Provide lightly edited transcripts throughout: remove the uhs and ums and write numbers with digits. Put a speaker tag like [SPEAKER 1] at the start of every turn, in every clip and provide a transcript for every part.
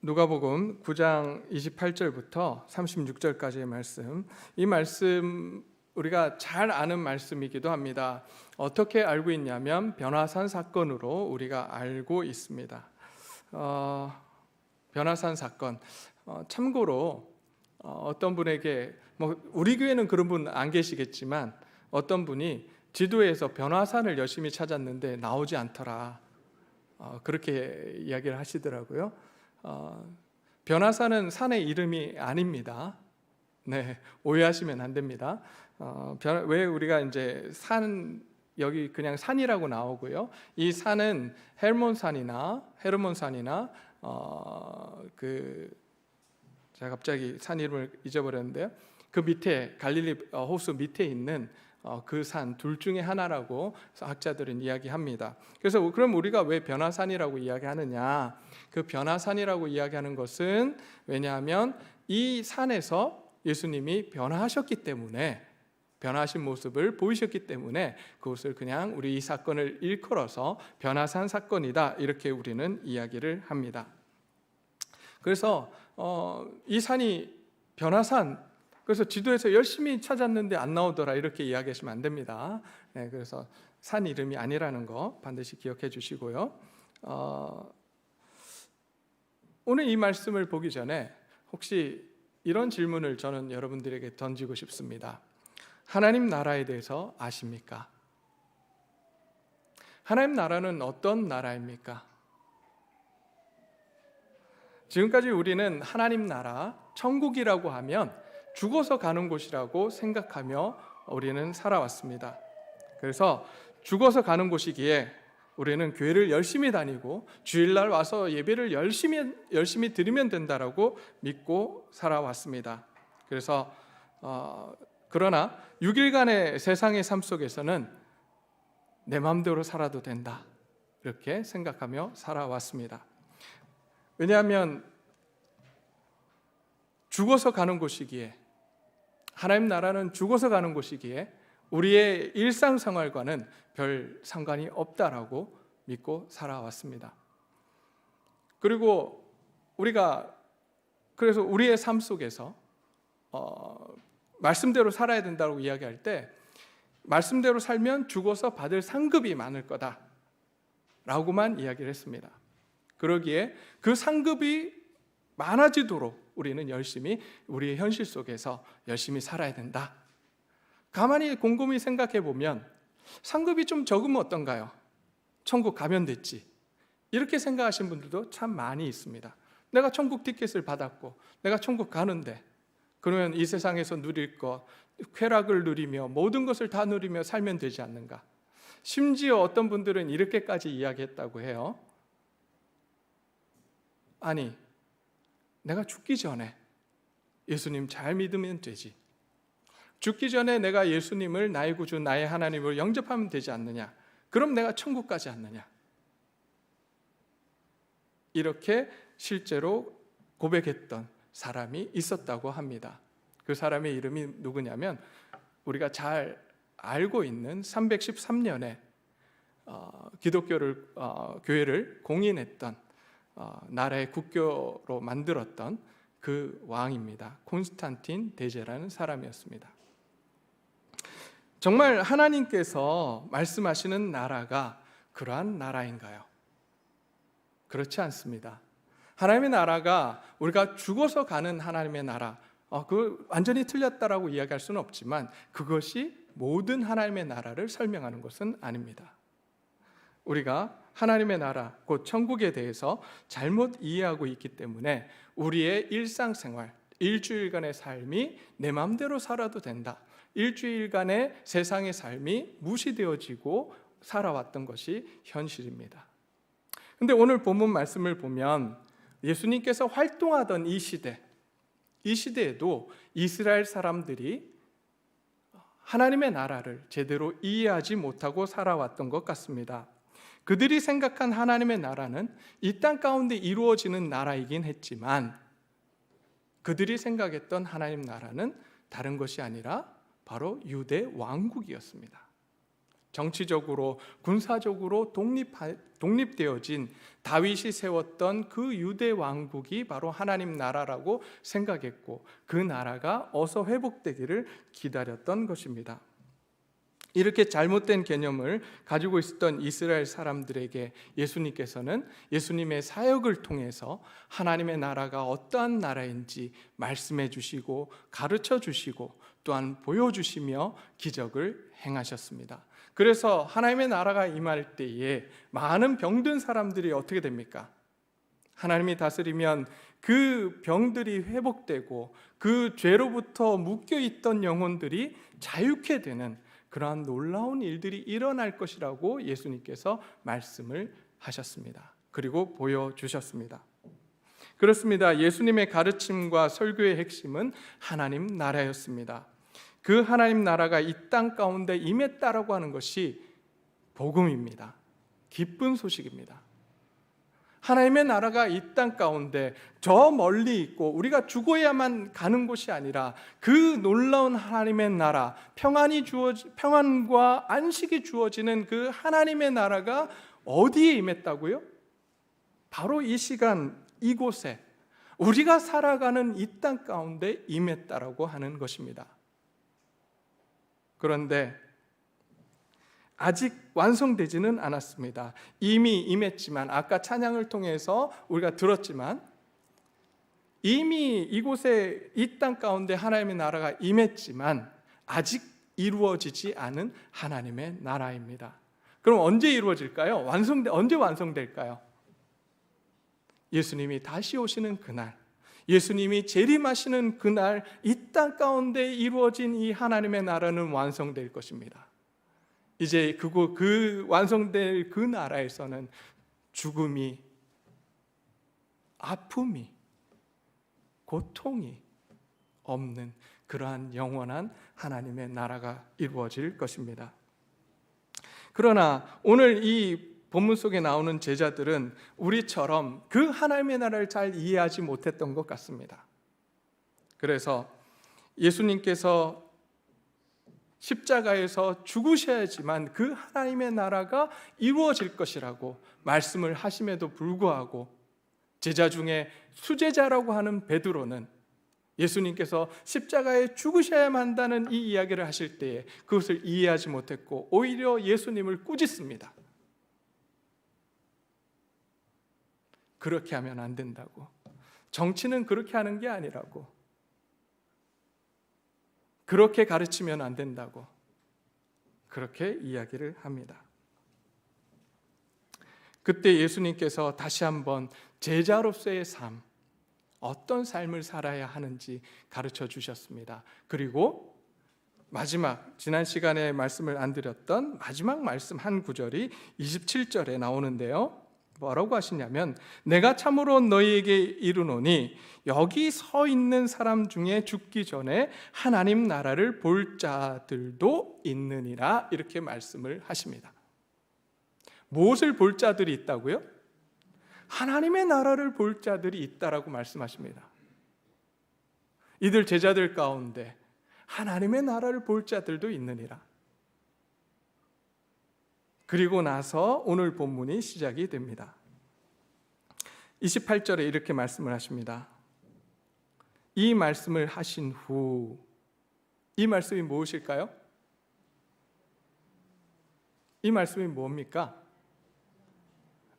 [SPEAKER 1] 누가복음 9장 28절부터 36절까지의 말씀, 이 말씀 우리가 잘 아는 말씀이기도 합니다. 어떻게 알고 있냐면 변화산 사건으로 우리가 알고 있습니다. 변화산 사건, 참고로 어떤 분에게, 우리 교회는 그런 분 안 계시겠지만 어떤 분이 지도에서 변화산을 열심히 찾았는데 나오지 않더라, 그렇게 이야기를 하시더라고요. 변화산은 산의 이름이 아닙니다. 네, 오해하시면 안 됩니다. 왜 우리가 이제 여기 그냥 산이라고 나오고요. 이 산은 헤르몬산이나 제가 갑자기 산 이름을 잊어버렸는데요. 그 밑에 갈릴리 호수 밑에 있는 그 산 둘 중에 하나라고 학자들은 이야기합니다. 그래서 그럼 우리가 왜 변화산이라고 이야기하느냐? 그 변화산이라고 이야기하는 것은 왜냐하면 이 산에서 예수님이 변화하셨기 때문에, 변화하신 모습을 보이셨기 때문에 그것을 그냥 우리 이 사건을 일컬어서 변화산 사건이다, 이렇게 우리는 이야기를 합니다. 그래서 이 산이 변화산, 그래서 지도에서 열심히 찾았는데 안 나오더라, 이렇게 이야기하시면 안 됩니다. 네, 그래서 산 이름이 아니라는 거 반드시 기억해 주시고요. 오늘 이 말씀을 보기 전에 혹시 이런 질문을 저는 여러분들에게 던지고 싶습니다. 하나님 나라에 대해서 아십니까? 하나님 나라는 어떤 나라입니까? 지금까지 우리는 하나님 나라, 천국이라고 하면 죽어서 가는 곳이라고 생각하며 우리는 살아왔습니다. 그래서 죽어서 가는 곳이기에 우리는 교회를 열심히 다니고 주일날 와서 예배를 열심히 드리면 된다라고 믿고 살아왔습니다. 그래서 그러나 6일간의 세상의 삶 속에서는 내 마음대로 살아도 된다, 이렇게 생각하며 살아왔습니다. 왜냐하면 죽어서 가는 곳이기에, 하나님 나라는 죽어서 가는 곳이기에 우리의 일상생활과는 별 상관이 없다라고 믿고 살아왔습니다. 그리고 그래서 우리의 삶 속에서 말씀대로 살아야 된다고 이야기할 때, 말씀대로 살면 죽어서 받을 상급이 많을 거다라고만 이야기를 했습니다. 그러기에 그 상급이 많아지도록 우리는 열심히 우리의 현실 속에서 열심히 살아야 된다. 가만히 곰곰이 생각해 보면 상급이 좀 적으면 어떤가요? 천국 가면 됐지, 이렇게 생각하시는 분들도 참 많이 있습니다. 내가 천국 티켓을 받았고 내가 천국 가는데, 그러면 이 세상에서 누릴 것, 쾌락을 누리며 모든 것을 다 누리며 살면 되지 않는가? 심지어 어떤 분들은 이렇게까지 이야기했다고 해요. 아니, 내가 죽기 전에 예수님 잘 믿으면 되지, 죽기 전에 내가 예수님을 나의 구주, 나의 하나님으로 영접하면 되지 않느냐, 그럼 내가 천국 가지 않느냐, 이렇게 실제로 고백했던 사람이 있었다고 합니다. 그 사람의 이름이 누구냐면 우리가 잘 알고 있는 313년에 기독교를 교회를 공인했던, 나라의 국교로 만들었던 그 왕입니다. 콘스탄틴 대제라는 사람이었습니다. 정말 하나님께서 말씀하시는 나라가 그러한 나라인가요? 그렇지 않습니다. 하나님의 나라가 우리가 죽어서 가는 하나님의 나라, 그 완전히 틀렸다라고 이야기할 수는 없지만 그것이 모든 하나님의 나라를 설명하는 것은 아닙니다. 우리가 하나님의 나라, 곧 천국에 대해서 잘못 이해하고 있기 때문에 우리의 일상생활, 일주일간의 삶이 내 마음대로 살아도 된다, 일주일간의 세상의 삶이 무시되어지고 살아왔던 것이 현실입니다. 근데 오늘 본문 말씀을 보면 예수님께서 활동하던 이 시대에도 이스라엘 사람들이 하나님의 나라를 제대로 이해하지 못하고 살아왔던 것 같습니다. 그들이 생각한 하나님의 나라는 이 땅 가운데 이루어지는 나라이긴 했지만 그들이 생각했던 하나님 나라는 다른 것이 아니라 바로 유대 왕국이었습니다. 정치적으로 군사적으로 독립되어진 다윗이 세웠던 그 유대 왕국이 바로 하나님 나라라고 생각했고 그 나라가 어서 회복되기를 기다렸던 것입니다. 이렇게 잘못된 개념을 가지고 있었던 이스라엘 사람들에게 예수님께서는 예수님의 사역을 통해서 하나님의 나라가 어떠한 나라인지 말씀해 주시고 가르쳐 주시고 또한 보여주시며 기적을 행하셨습니다. 그래서 하나님의 나라가 임할 때에 많은 병든 사람들이 어떻게 됩니까? 하나님이 다스리면 그 병들이 회복되고 그 죄로부터 묶여있던 영혼들이 자유케 되는 그러한 놀라운 일들이 일어날 것이라고 예수님께서 말씀을 하셨습니다. 그리고 보여주셨습니다. 그렇습니다. 예수님의 가르침과 설교의 핵심은 하나님 나라였습니다. 그 하나님 나라가 이 땅 가운데 임했다라고 하는 것이 복음입니다. 기쁜 소식입니다. 하나님의 나라가 이 땅 가운데 저 멀리 있고 우리가 죽어야만 가는 곳이 아니라 그 놀라운 하나님의 나라, 평안과 안식이 주어지는 그 하나님의 나라가 어디에 임했다고요? 바로 이 시간 이곳에 우리가 살아가는 이 땅 가운데 임했다라고 하는 것입니다. 그런데 아직 완성되지는 않았습니다. 이미 임했지만 아까 찬양을 통해서 우리가 들었지만 이미 이곳에 이 땅 가운데 하나님의 나라가 임했지만 아직 이루어지지 않은 하나님의 나라입니다. 그럼 언제 이루어질까요? 언제 완성될까요? 예수님이 다시 오시는 그날, 예수님이 재림하시는 그날 이 땅 가운데 이루어진 이 하나님의 나라는 완성될 것입니다. 이제 그 완성될 그 나라에서는 죽음이, 아픔이, 고통이 없는 그러한 영원한 하나님의 나라가 이루어질 것입니다. 그러나 오늘 이 본문 속에 나오는 제자들은 우리처럼 그 하나님의 나라를 잘 이해하지 못했던 것 같습니다. 그래서 예수님께서 십자가에서 죽으셔야지만 그 하나님의 나라가 이루어질 것이라고 말씀을 하심에도 불구하고 제자 중에 수제자라고 하는 베드로는 예수님께서 십자가에 죽으셔야만 한다는 이 이야기를 하실 때에 그것을 이해하지 못했고 오히려 예수님을 꾸짖습니다. 그렇게 하면 안 된다고. 정치는 그렇게 하는 게 아니라고. 그렇게 가르치면 안 된다고. 그렇게 이야기를 합니다. 그때 예수님께서 다시 한번 제자로서의 삶, 어떤 삶을 살아야 하는지 가르쳐 주셨습니다. 그리고 마지막, 지난 시간에 말씀을 안 드렸던 마지막 말씀 한 구절이 27절에 나오는데요. 뭐라고 하시냐면 내가 참으로 너희에게 이르노니 여기 서 있는 사람 중에 죽기 전에 하나님 나라를 볼 자들도 있느니라 이렇게 말씀을 하십니다. 무엇을 볼 자들이 있다고요? 하나님의 나라를 볼 자들이 있다라고 말씀하십니다. 이들 제자들 가운데 하나님의 나라를 볼 자들도 있느니라. 그리고 나서 오늘 본문이 시작이 됩니다. 28절에 이렇게 말씀을 하십니다. 이 말씀을 하신 후, 이 말씀이 무엇일까요? 이 말씀이 뭡니까?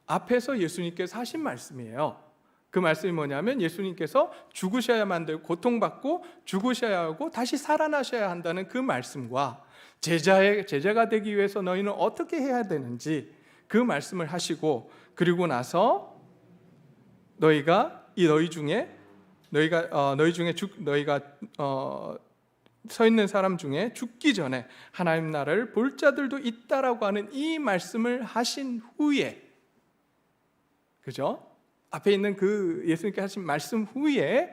[SPEAKER 1] 앞에서 예수님께서 하신 말씀이에요. 그 말씀이 뭐냐면 예수님께서 죽으셔야만 되고 고통받고 죽으셔야 하고 다시 살아나셔야 한다는 그 말씀과 제자가 되기 위해서 너희는 어떻게 해야 되는지 그 말씀을 하시고 그리고 나서 너희가 서 있는 사람 중에 죽기 전에 하나님 나라를 볼 자들도 있다라고 하는 이 말씀을 하신 후에, 그죠? 앞에 있는 그 예수님께 하신 말씀 후에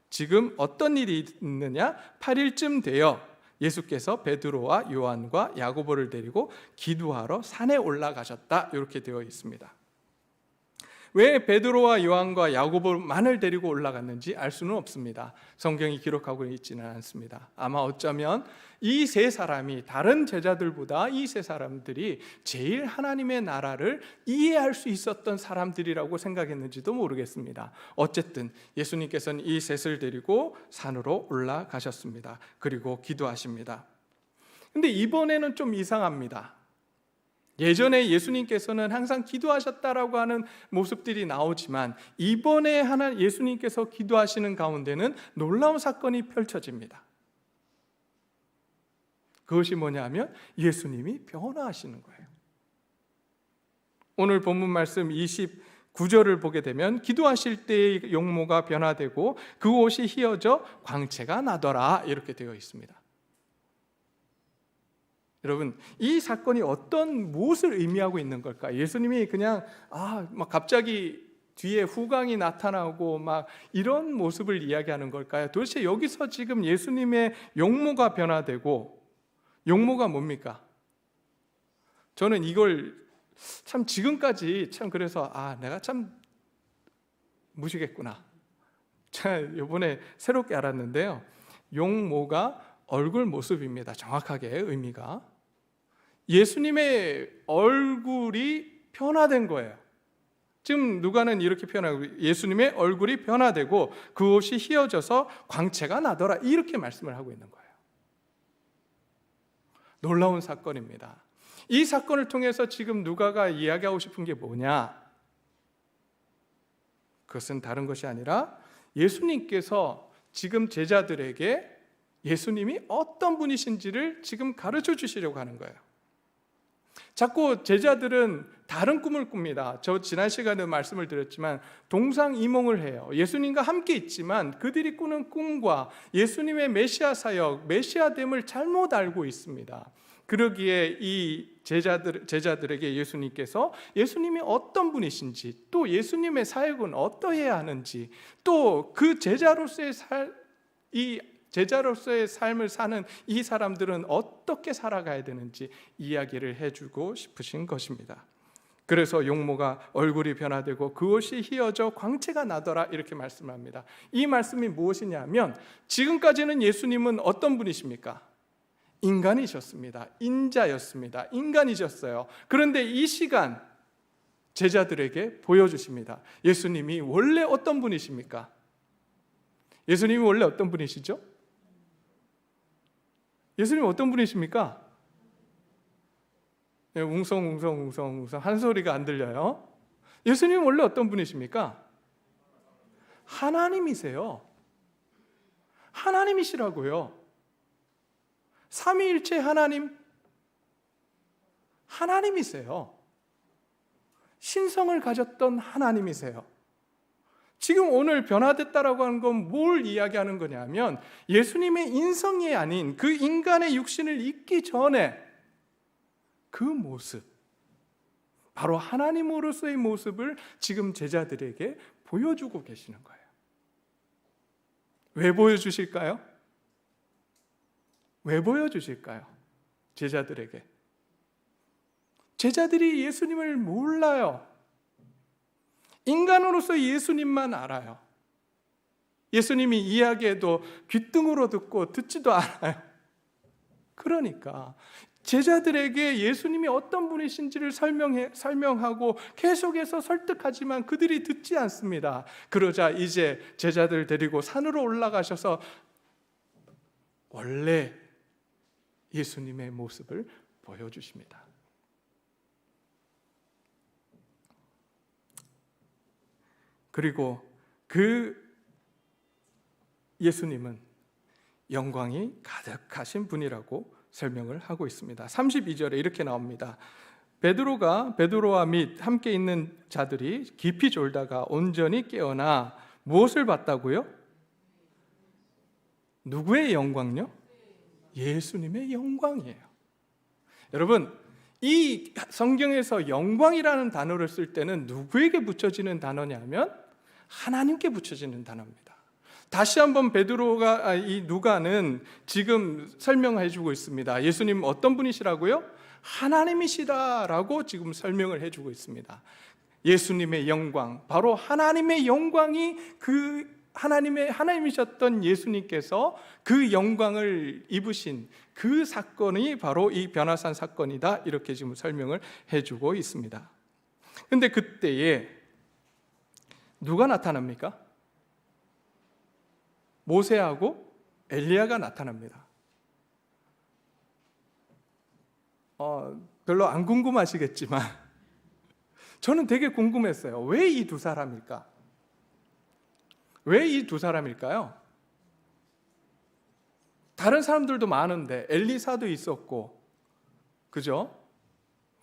[SPEAKER 1] 지금 어떤 일이 있느냐? 8일쯤 되어 예수께서 베드로와 요한과 야고보를 데리고 기도하러 산에 올라가셨다 이렇게 되어 있습니다. 왜 베드로와 요한과 야고보만을 데리고 올라갔는지 알 수는 없습니다. 성경이 기록하고 있지는 않습니다. 아마 어쩌면 이 세 사람이 다른 제자들보다 이 세 사람들이 제일 하나님의 나라를 이해할 수 있었던 사람들이라고 생각했는지도 모르겠습니다. 어쨌든 예수님께서는 이 셋을 데리고 산으로 올라가셨습니다. 그리고 기도하십니다. 근데 이번에는 좀 이상합니다. 예전에 예수님께서는 항상 기도하셨다라고 하는 모습들이 나오지만 이번에 예수님께서 기도하시는 가운데는 놀라운 사건이 펼쳐집니다. 그것이 뭐냐면 예수님이 변화하시는 거예요. 오늘 본문 말씀 29절을 보게 되면 기도하실 때의 용모가 변화되고 그 옷이 휘어져 광채가 나더라 이렇게 되어 있습니다. 여러분, 이 사건이 어떤 무엇을 의미하고 있는 걸까? 예수님이 그냥 막 갑자기 뒤에 후광이 나타나고 막 이런 모습을 이야기하는 걸까요? 도대체 여기서 지금 예수님의 용모가 변화되고, 용모가 뭡니까? 저는 이걸 참 지금까지 참 그래서 내가 참 무시겠구나. 이번에 새롭게 알았는데요. 용모가 얼굴 모습입니다. 정확하게 의미가 예수님의 얼굴이 변화된 거예요. 지금 누가는 이렇게 표현하고 예수님의 얼굴이 변화되고 그 옷이 휘어져서 광채가 나더라 이렇게 말씀을 하고 있는 거예요. 놀라운 사건입니다. 이 사건을 통해서 지금 누가가 이야기하고 싶은 게 뭐냐? 그것은 다른 것이 아니라 예수님께서 지금 제자들에게 예수님이 어떤 분이신지를 지금 가르쳐 주시려고 하는 거예요. 자꾸 제자들은 다른 꿈을 꿉니다. 저 지난 시간에 말씀을 드렸지만 동상이몽을 해요. 예수님과 함께 있지만 그들이 꾸는 꿈과 예수님의 메시아 사역, 메시아됨을 잘못 알고 있습니다. 그러기에 이 제자들에게 예수님께서 예수님이 어떤 분이신지, 또 예수님의 사역은 어떠해야 하는지, 또 그 제자로서의 삶을 사는 이 사람들은 어떻게 살아가야 되는지 이야기를 해주고 싶으신 것입니다. 그래서 용모가 얼굴이 변화되고 그 옷이 휘어져 광채가 나더라 이렇게 말씀합니다. 이 말씀이 무엇이냐면 지금까지는 예수님은 어떤 분이십니까? 인간이셨습니다. 인자였습니다. 인간이셨어요. 그런데 이 시간 제자들에게 보여주십니다. 예수님이 원래 어떤 분이십니까? 예수님이 원래 어떤 분이시죠? 예수님 어떤 분이십니까? 웅성웅성 한 소리가 안 들려요. 예수님 원래 어떤 분이십니까? 하나님이세요. 하나님이시라고요. 삼위일체 하나님이세요. 신성을 가졌던 하나님이세요. 지금 오늘 변화됐다라고 하는 건 뭘 이야기하는 거냐면 예수님의 인성이 아닌 그 인간의 육신을 입기 전에 그 모습, 바로 하나님으로서의 모습을 지금 제자들에게 보여주고 계시는 거예요. 왜 보여주실까요? 왜 보여주실까요? 제자들에게. 제자들이 예수님을 몰라요. 인간으로서 예수님만 알아요. 예수님이 이야기해도 귓등으로 듣고 듣지도 않아요. 그러니까 제자들에게 예수님이 어떤 분이신지를 설명하고 계속해서 설득하지만 그들이 듣지 않습니다. 그러자 이제 제자들 데리고 산으로 올라가셔서 원래 예수님의 모습을 보여주십니다. 그리고 그 예수님은 영광이 가득하신 분이라고 설명을 하고 있습니다. 32절에 이렇게 나옵니다. 베드로와 및 함께 있는 자들이 깊이 졸다가 온전히 깨어나 무엇을 봤다고요? 누구의 영광요? 예수님의 영광이에요. 여러분, 이 성경에서 영광이라는 단어를 쓸 때는 누구에게 붙여지는 단어냐면 하나님께 붙여지는 단어입니다. 다시 한번 이 누가는 지금 설명해 주고 있습니다. 예수님 어떤 분이시라고요? 하나님이시다라고 지금 설명을 해주고 있습니다. 예수님의 영광, 바로 하나님의 영광이 하나님이셨던 예수님께서 그 영광을 입으신 그 사건이 바로 이 변화산 사건이다, 이렇게 지금 설명을 해주고 있습니다. 근데 그때에 누가 나타납니까? 모세하고 엘리야가 나타납니다. 별로 안 궁금하시겠지만 저는 되게 궁금했어요. 왜 이 두 사람일까? 왜 이 두 사람일까요? 다른 사람들도 많은데, 엘리사도 있었고, 그죠?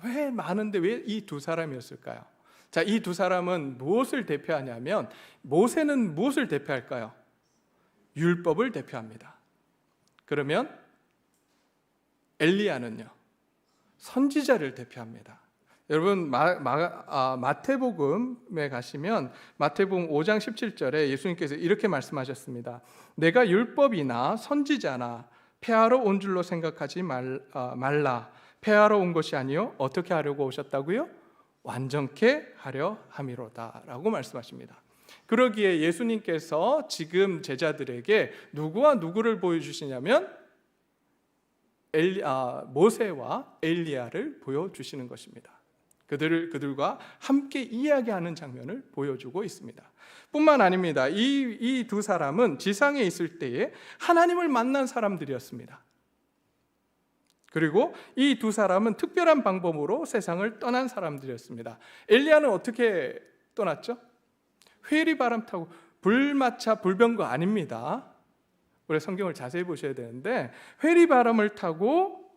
[SPEAKER 1] 왜 많은데 왜 이 두 사람이었을까요? 자, 이 두 사람은 무엇을 대표하냐면, 모세는 무엇을 대표할까요? 율법을 대표합니다. 그러면 엘리야는요, 선지자를 대표합니다. 여러분, 마태복음에 가시면 마태복음 5장 17절에 예수님께서 이렇게 말씀하셨습니다. 내가 율법이나 선지자나 폐하러 온 줄로 생각하지 말라. 폐하러 온 것이 아니요 어떻게 하려고 오셨다고요? 완전케 하려 함이로다 라고 말씀하십니다. 그러기에 예수님께서 지금 제자들에게 누구와 누구를 보여주시냐면 모세와 엘리야를 보여주시는 것입니다. 그들과 함께 이야기하는 장면을 보여주고 있습니다. 뿐만 아닙니다. 이 두 사람은 지상에 있을 때에 하나님을 만난 사람들이었습니다. 그리고 이 두 사람은 특별한 방법으로 세상을 떠난 사람들이었습니다. 엘리야는 어떻게 떠났죠? 회리바람 타고, 불마차 불병거 아닙니다. 우리 성경을 자세히 보셔야 되는데, 회리바람을 타고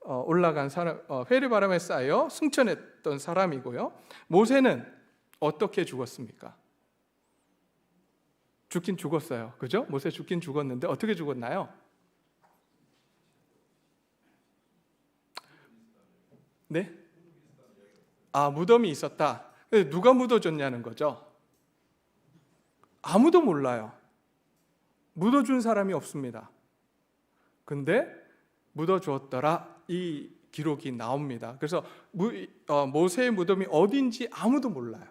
[SPEAKER 1] 올라간 사람, 회리바람에 쌓여 승천했던 사람이고요. 모세는 어떻게 죽었습니까? 죽긴 죽었어요. 그죠? 모세 죽긴 죽었는데 어떻게 죽었나요? 네? 무덤이 있었다. 누가 묻어줬냐는 거죠. 아무도 몰라요. 묻어준 사람이 없습니다. 근데 묻어주었더라, 이 기록이 나옵니다. 그래서 모세의 무덤이 어딘지 아무도 몰라요.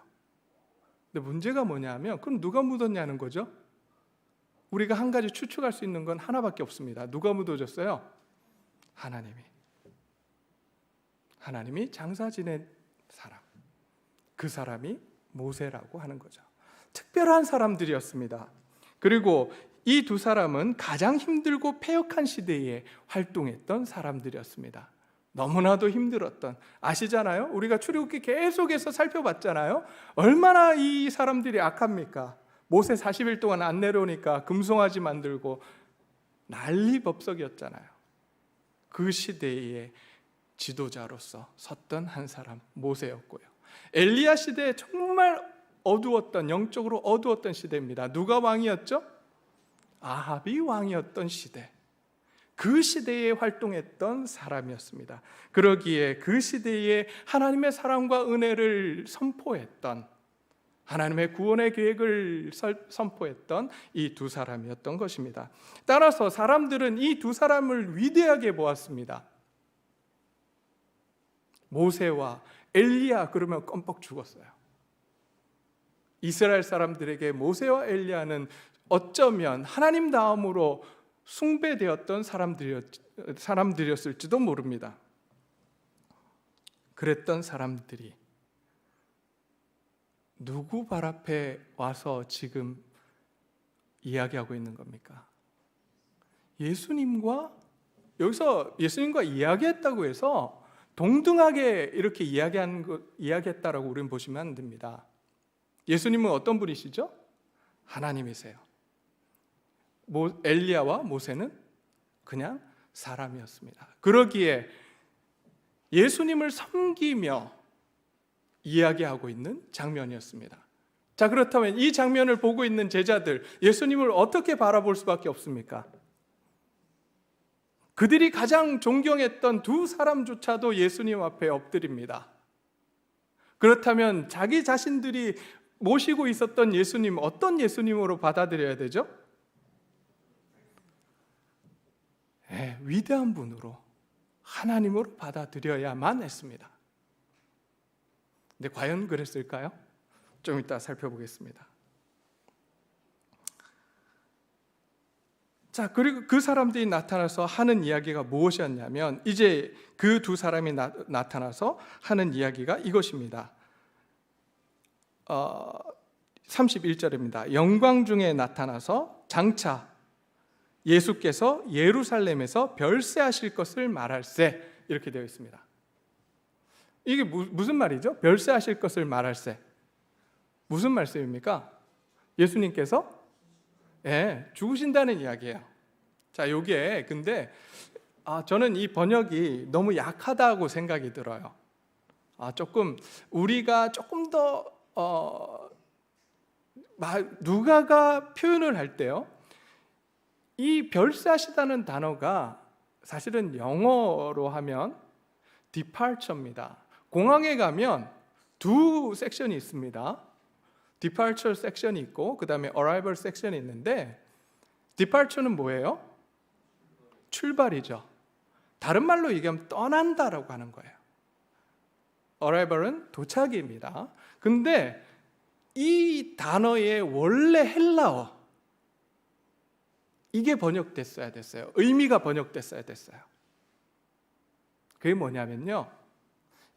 [SPEAKER 1] 근데 문제가 뭐냐면, 그럼 누가 묻었냐는 거죠. 우리가 한 가지 추측할 수 있는 건 하나밖에 없습니다. 누가 묻어줬어요? 하나님이 장사 지낸 사람, 그 사람이 모세라고 하는 거죠. 특별한 사람들이었습니다. 그리고 이 두 사람은 가장 힘들고 패역한 시대에 활동했던 사람들이었습니다. 너무나도 힘들었던, 아시잖아요? 우리가 출애굽기 계속해서 살펴봤잖아요. 얼마나 이 사람들이 악합니까? 모세 40일 동안 안 내려오니까 금송아지 만들고 난리법석이었잖아요. 그 시대의 지도자로서 섰던 한 사람, 모세였고요. 엘리야 시대에 정말 어두웠던, 영적으로 어두웠던 시대입니다. 누가 왕이었죠? 아합이 왕이었던 시대, 그 시대에 활동했던 사람이었습니다. 그러기에 그 시대에 하나님의 사랑과 은혜를 선포했던, 하나님의 구원의 계획을 선포했던 이 두 사람이었던 것입니다. 따라서 사람들은 이 두 사람을 위대하게 보았습니다. 모세와 엘리야 그러면 껌뻑 죽었어요. 이스라엘 사람들에게 모세와 엘리야는 어쩌면 하나님 다음으로 숭배되었던 사람들이었을지도 모릅니다. 그랬던 사람들이 누구 발 앞에 와서 지금 이야기하고 있는 겁니까? 여기서 예수님과 이야기했다고 해서 동등하게 이렇게 이야기했다라고 우리는 보시면 안 됩니다. 예수님은 어떤 분이시죠? 하나님이세요. 엘리야와 모세는 그냥 사람이었습니다. 그러기에 예수님을 섬기며 이야기하고 있는 장면이었습니다. 자, 그렇다면 이 장면을 보고 있는 제자들, 예수님을 어떻게 바라볼 수밖에 없습니까? 그들이 가장 존경했던 두 사람조차도 예수님 앞에 엎드립니다. 그렇다면 자기 자신들이 모시고 있었던 예수님, 어떤 예수님으로 받아들여야 되죠? 위대한 분으로, 하나님으로 받아들여야만 했습니다. 근데 과연 그랬을까요? 좀 이따 살펴보겠습니다. 자, 그리고 그 사람들이 나타나서 하는 이야기가 무엇이었냐면, 이제 그 두 사람이 나타나서 하는 이야기가 이것입니다. 31절입니다. 영광 중에 나타나서 장차 예수께서 예루살렘에서 별세하실 것을 말할세, 이렇게 되어 있습니다. 이게 무슨 말이죠? 별세하실 것을 말할세. 무슨 말씀입니까? 예수님께서 죽으신다는 이야기예요. 자, 요게 근데 저는 이 번역이 너무 약하다고 생각이 들어요. 조금 우리가 조금 더 누가가 표현을 할 때요, 이 별세하시다는 단어가 사실은 영어로 하면 departure입니다. 공항에 가면 두 섹션이 있습니다. departure 섹션이 있고 그 다음에 arrival 섹션이 있는데, departure는 뭐예요? 출발이죠. 다른 말로 얘기하면 떠난다라고 하는 거예요. arrival은 도착입니다. 근데 이 단어의 원래 헬라어, 이게 번역됐어야 됐어요. 의미가 번역됐어야 됐어요. 그게 뭐냐면요,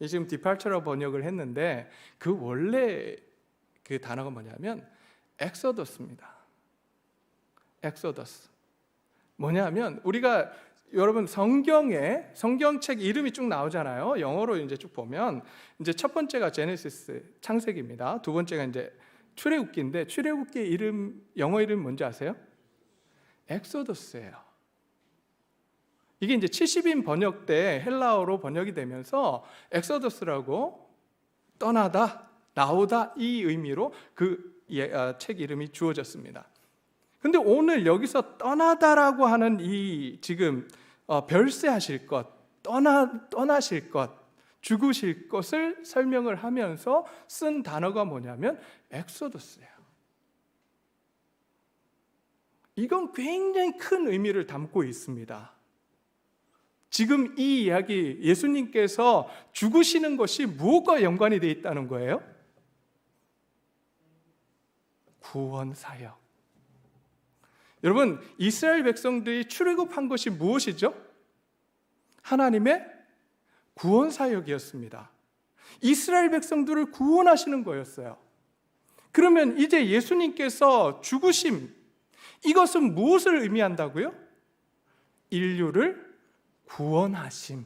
[SPEAKER 1] 지금 departure로 번역을 했는데 그 원래 그 단어가 뭐냐면 엑소더스입니다. 엑소더스. 뭐냐면 우리가 여러분 성경책 이름이 쭉 나오잖아요. 영어로 이제 쭉 보면 이제 첫 번째가 제네시스, 창세기입니다. 두 번째가 이제 출애굽기인데, 출애굽기 이름, 영어 이름 뭔지 아세요? 엑소더스예요. 이게 이제 70인 번역 때 헬라어로 번역이 되면서 엑소더스라고 떠나다, 나오다, 이 의미로 그 책 이름이 주어졌습니다. 근데 오늘 여기서 떠나다라고 하는 이 지금 별세하실 것, 떠나실 것, 죽으실 것을 설명을 하면서 쓴 단어가 뭐냐면 엑소더스예요. 이건 굉장히 큰 의미를 담고 있습니다. 지금 이 이야기, 예수님께서 죽으시는 것이 무엇과 연관이 되어 있다는 거예요? 구원 사역. 여러분, 이스라엘 백성들이 출애굽한 것이 무엇이죠? 하나님의 구원 사역이었습니다. 이스라엘 백성들을 구원하시는 거였어요. 그러면 이제 예수님께서 죽으심, 이것은 무엇을 의미한다고요? 인류를 구원하심.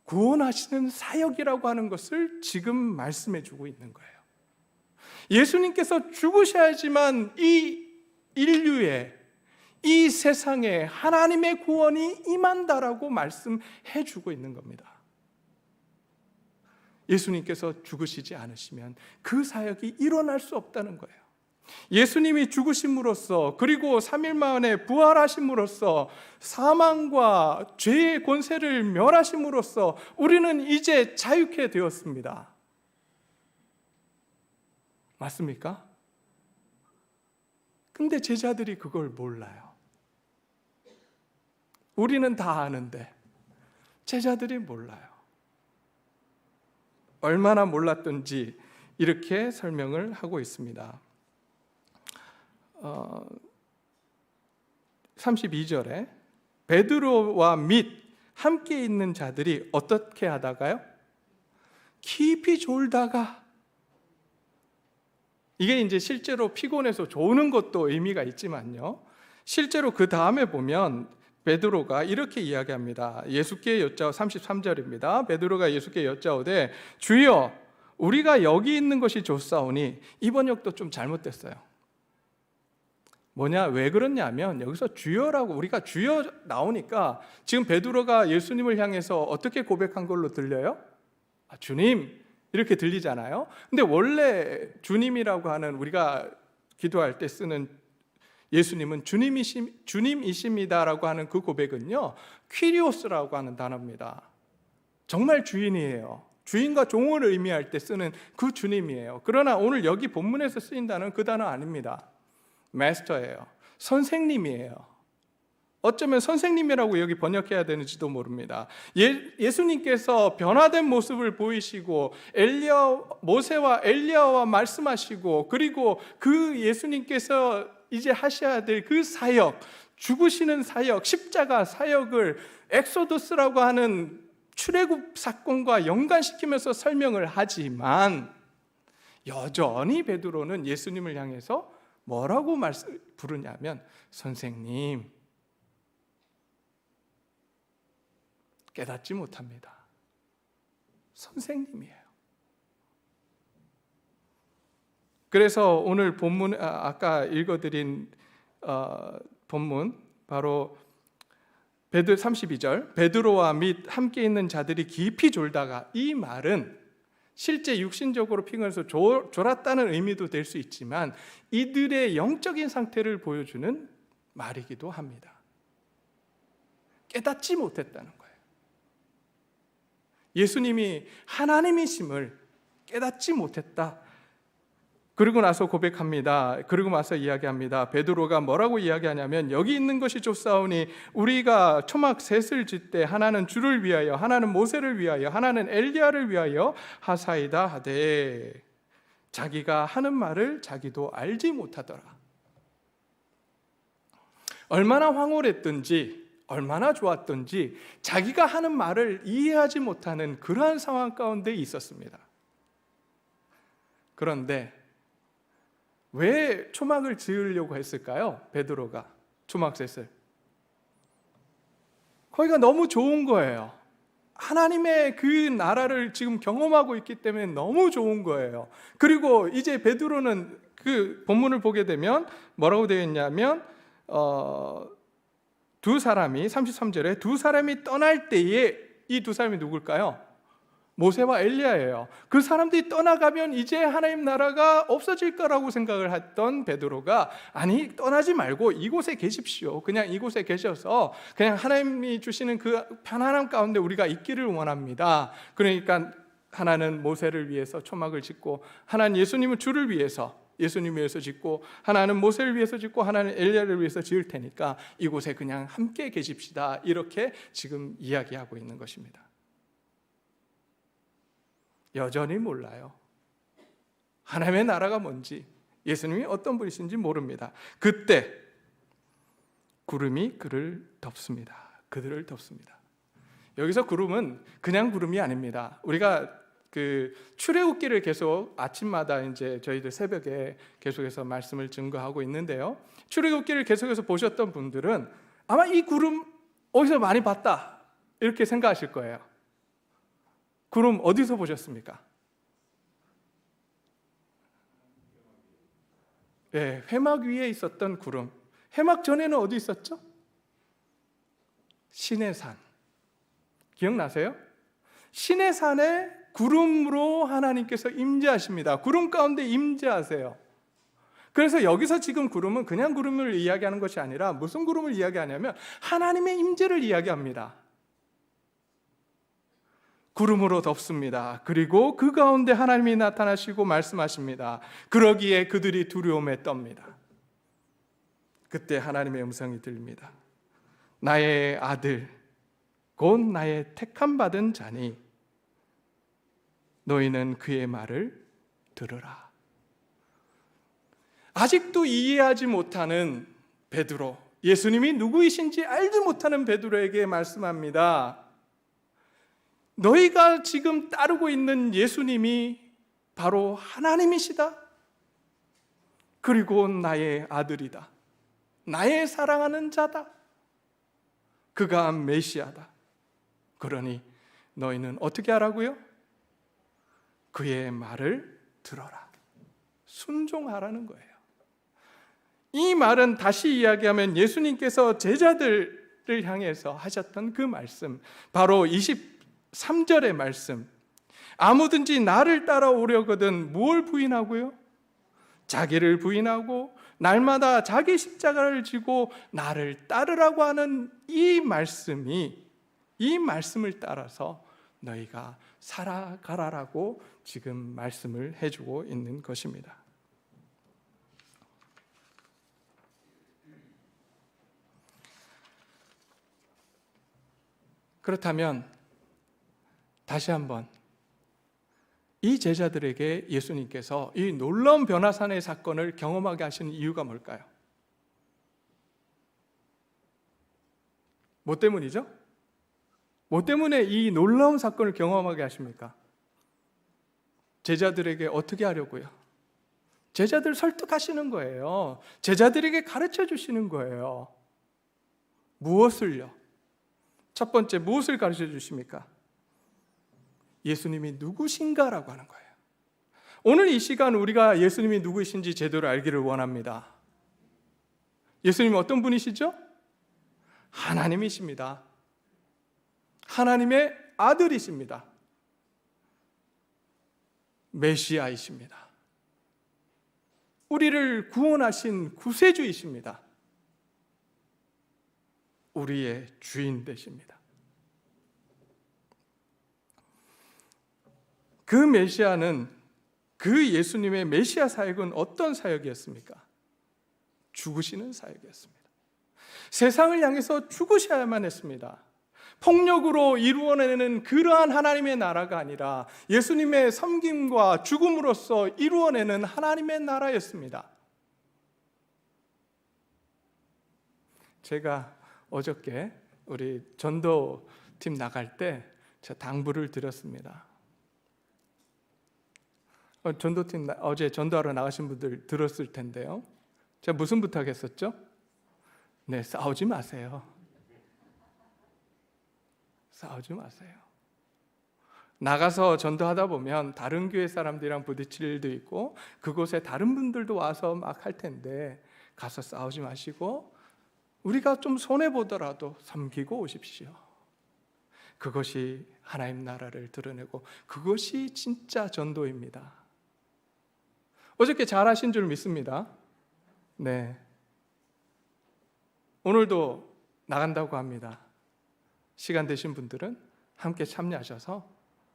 [SPEAKER 1] 구원하시는 사역이라고 하는 것을 지금 말씀해 주고 있는 거예요. 예수님께서 죽으셔야지만 이 인류에, 이 세상에 하나님의 구원이 임한다라고 말씀해 주고 있는 겁니다. 예수님께서 죽으시지 않으시면 그 사역이 일어날 수 없다는 거예요. 예수님이 죽으심으로써, 그리고 3일 만에 부활하심으로써, 사망과 죄의 권세를 멸하심으로써 우리는 이제 자유케 되었습니다. 맞습니까? 근데 제자들이 그걸 몰라요. 우리는 다 아는데 제자들이 몰라요. 얼마나 몰랐던지 이렇게 설명을 하고 있습니다. 32절에 베드로와 및 함께 있는 자들이 어떻게 하다가요? 깊이 졸다가, 이게 이제 실제로 피곤해서 조는 것도 의미가 있지만요, 실제로 그 다음에 보면 베드로가 이렇게 이야기합니다. 예수께 여짜오, 33절입니다. 베드로가 예수께 여짜오되 주여 우리가 여기 있는 것이 좋사오니, 이 번역도 좀 잘못됐어요. 뭐냐, 왜 그러냐면 여기서 주여라고, 우리가 주여 나오니까 지금 베드로가 예수님을 향해서 어떻게 고백한 걸로 들려요? 주님, 이렇게 들리잖아요. 근데 원래 주님이라고 하는, 우리가 기도할 때 쓰는 예수님은 주님이십니다라고 하는 그 고백은요, 퀴리오스라고 하는 단어입니다. 정말 주인이에요. 주인과 종을 의미할 때 쓰는 그 주님이에요. 그러나 오늘 여기 본문에서 쓰인 단어는 그 단어 아닙니다. 마스터예요. 선생님이에요. 어쩌면 선생님이라고 여기 번역해야 되는지도 모릅니다. 예수님께서 변화된 모습을 보이시고 모세와 엘리야와 말씀하시고, 그리고 그 예수님께서 이제 하셔야 될 그 사역, 죽으시는 사역, 십자가 사역을 엑소더스라고 하는 출애굽 사건과 연관시키면서 설명을 하지만, 여전히 베드로는 예수님을 향해서 뭐라고 부르냐면 선생님, 깨닫지 못합니다. 선생님이에요. 그래서 오늘 본문, 아까 읽어드린 본문, 바로 32절, 베드로와 및 함께 있는 자들이 깊이 졸다가, 이 말은 실제 육신적으로 피곤해서 졸았다는 의미도 될 수 있지만 이들의 영적인 상태를 보여주는 말이기도 합니다. 깨닫지 못했다는 거예요. 예수님이 하나님이심을 깨닫지 못했다. 그리고 나서 고백합니다. 그리고 나서 이야기합니다. 베드로가 뭐라고 이야기하냐면, 여기 있는 것이 좁사오니 우리가 초막 셋을 짓되 하나는 주를 위하여, 하나는 모세를 위하여, 하나는 엘리야를 위하여 하사이다 하되, 자기가 하는 말을 자기도 알지 못하더라. 얼마나 황홀했든지 얼마나 좋았든지 자기가 하는 말을 이해하지 못하는 그러한 상황 가운데 있었습니다. 그런데 왜 초막을 지으려고 했을까요? 베드로가 초막셋을. 거기가 너무 좋은 거예요. 하나님의 그 나라를 지금 경험하고 있기 때문에 너무 좋은 거예요. 그리고 이제 베드로는 그 본문을 보게 되면 뭐라고 되어 있냐면, 두 사람이, 33절에 두 사람이 떠날 때에, 이 두 사람이 누굴까요? 모세와 엘리야예요. 그 사람들이 떠나가면 이제 하나님 나라가 없어질 거라고 생각을 했던 베드로가, 아니 떠나지 말고 이곳에 계십시오. 그냥 이곳에 계셔서 그냥 하나님이 주시는 그 편안함 가운데 우리가 있기를 원합니다. 그러니까 하나는 모세를 위해서 초막을 짓고, 하나는 예수님은 주를 위해서, 예수님 위해서 짓고, 하나는 모세를 위해서 짓고, 하나는 엘리야를 위해서 지을 테니까 이곳에 그냥 함께 계십시다. 이렇게 지금 이야기하고 있는 것입니다. 여전히 몰라요. 하나님의 나라가 뭔지, 예수님이 어떤 분이신지 모릅니다. 그때 구름이 그를 덮습니다. 그들을 덮습니다. 여기서 구름은 그냥 구름이 아닙니다. 우리가 그 출애굽기를 계속 아침마다 이제 저희들 새벽에 계속해서 말씀을 증거하고 있는데요. 출애굽기를 계속해서 보셨던 분들은 아마 이 구름 어디서 많이 봤다 이렇게 생각하실 거예요. 구름 어디서 보셨습니까? 네, 회막 위에 있었던 구름. 회막 전에는 어디 있었죠? 시내산. 기억나세요? 시내산에 구름으로 하나님께서 임재하십니다. 구름 가운데 임재하세요. 그래서 여기서 지금 구름은 그냥 구름을 이야기하는 것이 아니라 무슨 구름을 이야기하냐면 하나님의 임재를 이야기합니다. 구름으로 덮습니다. 그리고 그 가운데 하나님이 나타나시고 말씀하십니다. 그러기에 그들이 두려움에 떱니다. 그때 하나님의 음성이 들립니다. 나의 아들, 곧 나의 택함 받은 자니 너희는 그의 말을 들으라. 아직도 이해하지 못하는 베드로, 예수님이 누구이신지 알지 못하는 베드로에게 말씀합니다. 너희가 지금 따르고 있는 예수님이 바로 하나님이시다. 그리고 나의 아들이다. 나의 사랑하는 자다. 그가 메시아다. 그러니 너희는 어떻게 하라고요? 그의 말을 들어라. 순종하라는 거예요. 이 말은 다시 이야기하면 예수님께서 제자들을 향해서 하셨던 그 말씀, 바로 23절의 말씀. 아무든지 나를 따라오려거든 무엇을 부인하고요? 자기를 부인하고 날마다 자기 십자가를 지고 나를 따르라고 하는 이 말씀이, 이 말씀을 따라서 너희가 살아가라라고 지금 말씀을 해주고 있는 것입니다. 그렇다면 다시 한번 이 제자들에게 예수님께서 이 놀라운 변화산의 사건을 경험하게 하시는 이유가 뭘까요? 뭐 때문이죠? 뭐 때문에 이 놀라운 사건을 경험하게 하십니까? 제자들에게 어떻게 하려고요? 제자들 설득하시는 거예요. 제자들에게 가르쳐 주시는 거예요. 무엇을요? 첫 번째, 무엇을 가르쳐 주십니까? 예수님이 누구신가라고 하는 거예요. 오늘 이 시간 우리가 예수님이 누구이신지 제대로 알기를 원합니다. 예수님이 어떤 분이시죠? 하나님이십니다. 하나님의 아들이십니다. 메시아이십니다. 우리를 구원하신 구세주이십니다. 우리의 주인 되십니다. 그 메시아는, 그 예수님의 메시아 사역은 어떤 사역이었습니까? 죽으시는 사역이었습니다. 세상을 향해서 죽으셔야만 했습니다. 폭력으로 이루어내는 그러한 하나님의 나라가 아니라 예수님의 섬김과 죽음으로써 이루어내는 하나님의 나라였습니다. 제가 어저께 우리 전도팀 나갈 때 제가 당부를 드렸습니다. 전도팀 어제 전도하러 나가신 분들 들었을 텐데요. 제가 무슨 부탁했었죠? 네, 싸우지 마세요. 싸우지 마세요. 나가서 전도하다 보면 다른 교회 사람들이랑 부딪힐 일도 있고 그곳에 다른 분들도 와서 막 할 텐데 가서 싸우지 마시고 우리가 좀 손해보더라도 섬기고 오십시오. 그것이 하나님 나라를 드러내고 그것이 진짜 전도입니다. 어저께 잘하신 줄 믿습니다. 네. 오늘도 나간다고 합니다. 시간 되신 분들은 함께 참여하셔서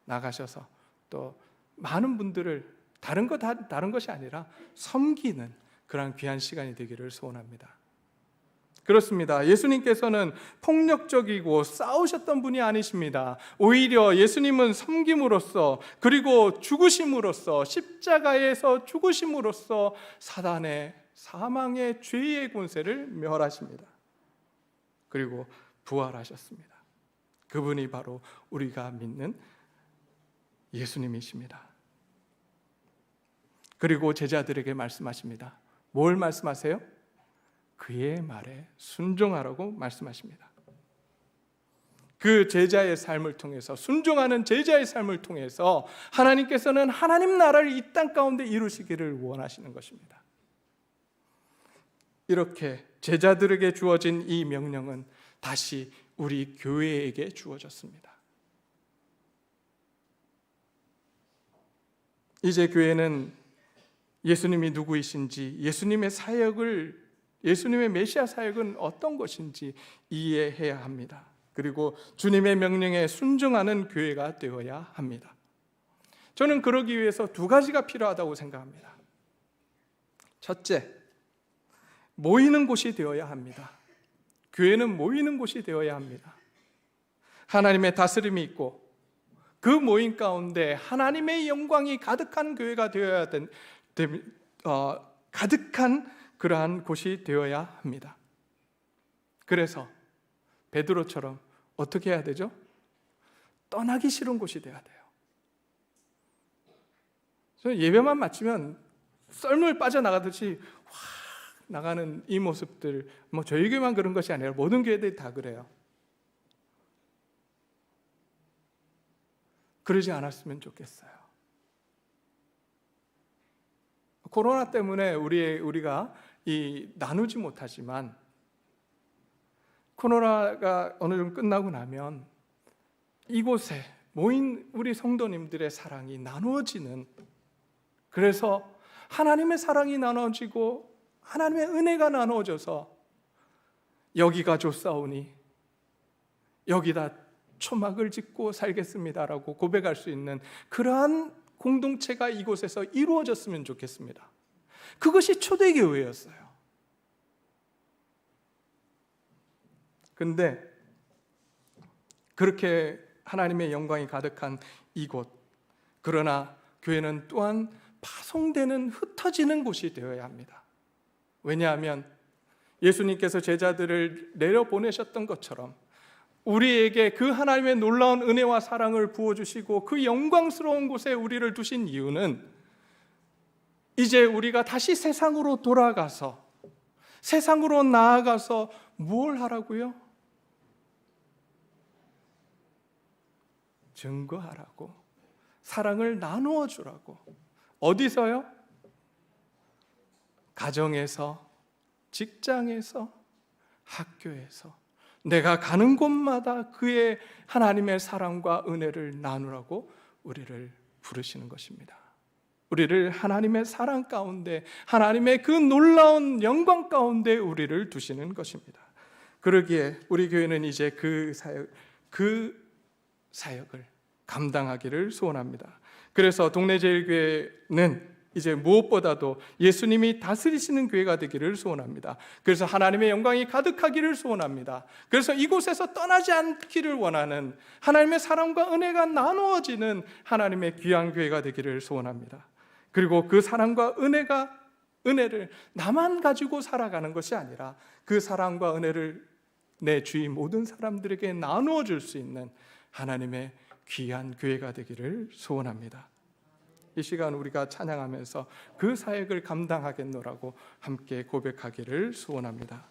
[SPEAKER 1] 나가셔서 또 많은 분들을 다른 것이 아니라 섬기는 그런 귀한 시간이 되기를 소원합니다. 그렇습니다. 예수님께서는 폭력적이고 싸우셨던 분이 아니십니다. 오히려 예수님은 섬김으로써 그리고 죽으심으로써 십자가에서 죽으심으로써 사단의 사망의 죄의 권세를 멸하십니다. 그리고 부활하셨습니다. 그분이 바로 우리가 믿는 예수님이십니다. 그리고 제자들에게 말씀하십니다. 뭘 말씀하세요? 그의 말에 순종하라고 말씀하십니다. 그 제자의 삶을 통해서, 순종하는 제자의 삶을 통해서 하나님께서는 하나님 나라를 이 땅 가운데 이루시기를 원하시는 것입니다. 이렇게 제자들에게 주어진 이 명령은 다시 우리 교회에게 주어졌습니다. 이제 교회는 예수님이 누구이신지, 예수님의 메시아 사역은 어떤 것인지 이해해야 합니다. 그리고 주님의 명령에 순종하는 교회가 되어야 합니다. 저는 그러기 위해서 두 가지가 필요하다고 생각합니다. 첫째, 모이는 곳이 되어야 합니다. 교회는 모이는 곳이 되어야 합니다. 하나님의 다스림이 있고 그 모임 가운데 하나님의 영광이 가득한 교회가 되어야 가득한 그러한 곳이 되어야 합니다. 그래서 베드로처럼 어떻게 해야 되죠? 떠나기 싫은 곳이 되어야 돼요. 저는 예배만 마치면 썰물 빠져나가듯이 확 나가는 이 모습들, 저희 교회만 그런 것이 아니라 모든 교회들이 다 그래요. 그러지 않았으면 좋겠어요. 코로나 때문에 우리가 나누지 못하지만 코로나가 어느 정도 끝나고 나면 이곳에 모인 우리 성도님들의 사랑이 나누어지는, 그래서 하나님의 사랑이 나누어지고 하나님의 은혜가 나누어져서 여기가 좋사오니 여기다 초막을 짓고 살겠습니다라고 고백할 수 있는 그러한 공동체가 이곳에서 이루어졌으면 좋겠습니다. 그것이 초대교회였어요. 근데 그렇게 하나님의 영광이 가득한 이곳, 그러나 교회는 또한 파송되는, 흩어지는 곳이 되어야 합니다. 왜냐하면 예수님께서 제자들을 내려보내셨던 것처럼 우리에게 그 하나님의 놀라운 은혜와 사랑을 부어주시고 그 영광스러운 곳에 우리를 두신 이유는 이제 우리가 다시 세상으로 돌아가서, 세상으로 나아가서 뭘 하라고요? 증거하라고, 사랑을 나누어 주라고. 어디서요? 가정에서, 직장에서, 학교에서, 내가 가는 곳마다 그의 하나님의 사랑과 은혜를 나누라고 우리를 부르시는 것입니다. 우리를 하나님의 사랑 가운데, 하나님의 그 놀라운 영광 가운데 우리를 두시는 것입니다. 그러기에 우리 교회는 이제 그 사역을 감당하기를 소원합니다. 그래서 동네제일교회는 이제 무엇보다도 예수님이 다스리시는 교회가 되기를 소원합니다. 그래서 하나님의 영광이 가득하기를 소원합니다. 그래서 이곳에서 떠나지 않기를 원하는, 하나님의 사랑과 은혜가 나누어지는 하나님의 귀한 교회가 되기를 소원합니다. 그리고 그 사랑과 은혜를 나만 가지고 살아가는 것이 아니라 그 사랑과 은혜를 내 주위 모든 사람들에게 나누어 줄 수 있는 하나님의 귀한 교회가 되기를 소원합니다. 이 시간 우리가 찬양하면서 그 사역을 감당하겠노라고 함께 고백하기를 소원합니다.